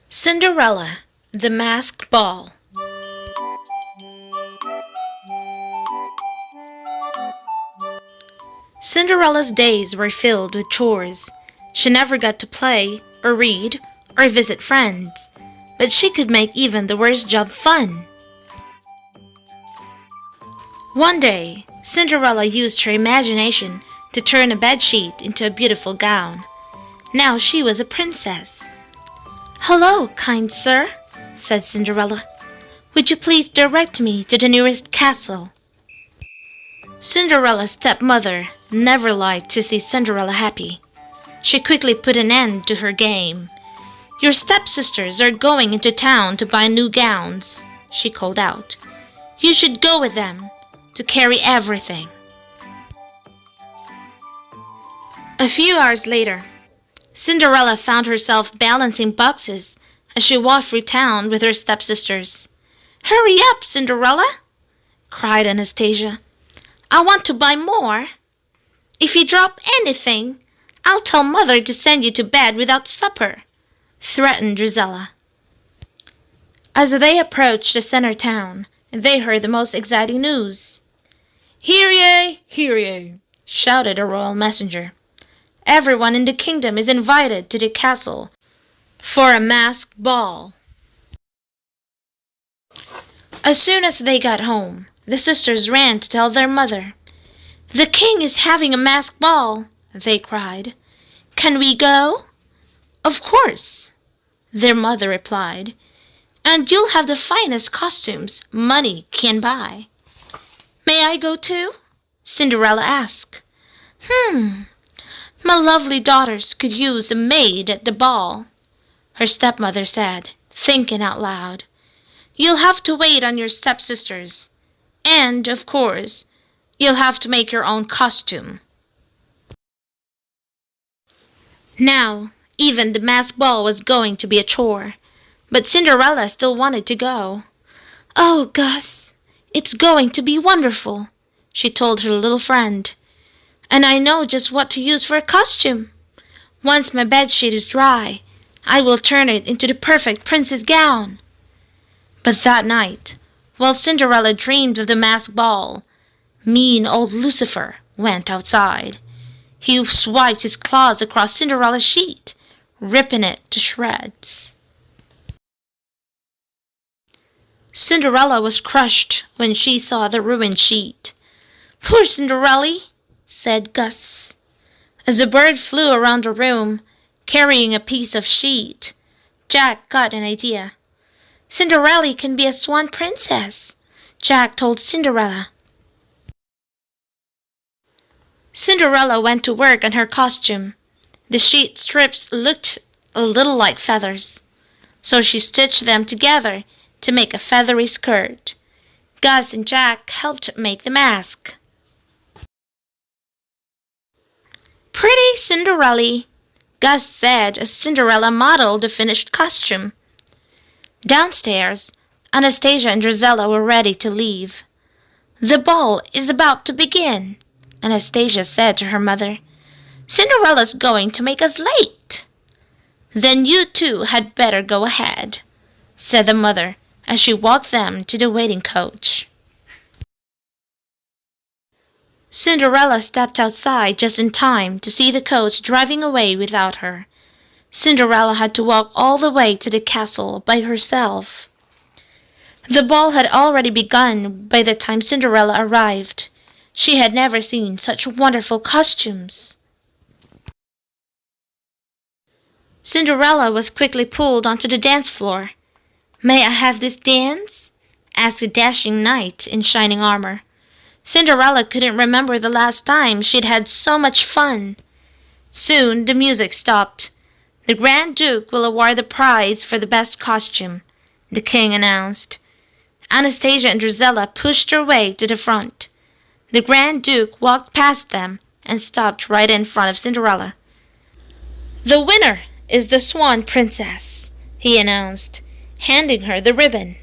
Cinderella, the Masked Ball. Cinderella's days were filled with chores. She never got to play, or read, or visit friends, but she could make even the worst job fun. One day, Cinderella used her imagination to turn a bedsheet into a beautiful gown. Now she was a princess. "Hello, kind sir," said Cinderella. "Would you please direct me to the nearest castle?" Cinderella's stepmother never liked to see Cinderella happy. She quickly put an end to her game. "Your stepsisters are going into town to buy new gowns," she called out. "You should go with them to carry everything." A few hours later, Cinderella found herself balancing boxes as she walked through town with her stepsisters. "Hurry up, Cinderella!" cried Anastasia. "I want to buy more. If you drop anything, I'll tell Mother to send you to bed without supper," threatened Drizella. As they approached the center town, they heard the most exciting news. "Hear ye! Hear ye!" shouted a royal messenger. "Everyone in the kingdom is invited to the castle for a masked ball." As soon as they got home, the sisters ran to tell their mother. "The king is having a masked ball," they cried. "Can we go?" "Of course," their mother replied. "And you'll have the finest costumes money can buy." "May I go too?" Cinderella asked. "My lovely daughters could use a maid at the ball," her stepmother said, thinking out loud. "You'll have to wait on your stepsisters. And, of course, you'll have to make your own costume." Now, even the masked ball was going to be a chore, but Cinderella still wanted to go. "Oh, Gus, it's going to be wonderful," she told her little friend. "And I know just what to use for a costume. Once my bedsheet is dry, I will turn it into the perfect princess gown." But that night, while Cinderella dreamed of the masked ball, mean old Lucifer went outside. He swiped his claws across Cinderella's sheet, ripping it to shreds. Cinderella was crushed when she saw the ruined sheet. "Poor Cinderella," said Gus. As the bird flew around the room, carrying a piece of sheet, Jack got an idea. "Cinderella can be a swan princess," Jack told Cinderella. Cinderella went to work on her costume. The sheet strips looked a little like feathers, so she stitched them together to make a feathery skirt. Gus and Jack helped make the mask. "Pretty Cinderella," Gus said as Cinderella modeled the finished costume. Downstairs, Anastasia and Drizella were ready to leave. "The ball is about to begin," Anastasia said to her mother. "Cinderella's going to make us late." "Then you two had better go ahead," said the mother as she walked them to the waiting coach. Cinderella stepped outside just in time to see the coach driving away without her. Cinderella had to walk all the way to the castle by herself. The ball had already begun by the time Cinderella arrived. She had never seen such wonderful costumes. Cinderella was quickly pulled onto the dance floor. "May I have this dance?" asked a dashing knight in shining armor. Cinderella couldn't remember the last time she'd had so much fun. Soon the music stopped. "The Grand Duke will award the prize for the best costume," the king announced. Anastasia and Drizella pushed their way to the front. The Grand Duke walked past them and stopped right in front of Cinderella. "The winner is the Swan Princess," he announced, handing her the ribbon.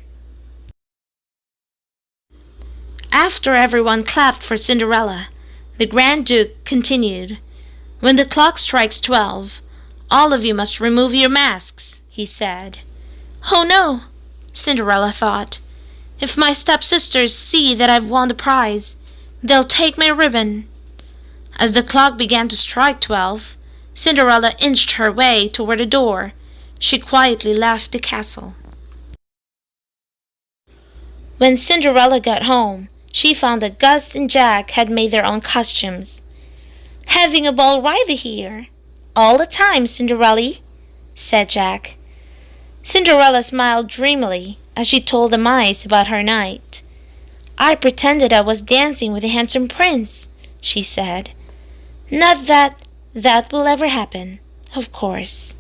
After everyone clapped for Cinderella, the Grand Duke continued. "When the clock strikes 12, all of you must remove your masks," he said. Oh no, Cinderella thought. If my stepsisters see that I've won the prize, they'll take my ribbon. As the clock began to strike 12, Cinderella inched her way toward the door. She quietly left the castle. When Cinderella got home, she found that Gus and Jack had made their own costumes. "Having a ball right here, all the time, Cinderella," said Jack. Cinderella smiled dreamily as she told the mice about her night. "I pretended I was dancing with a handsome prince," she said. "Not that that will ever happen, of course."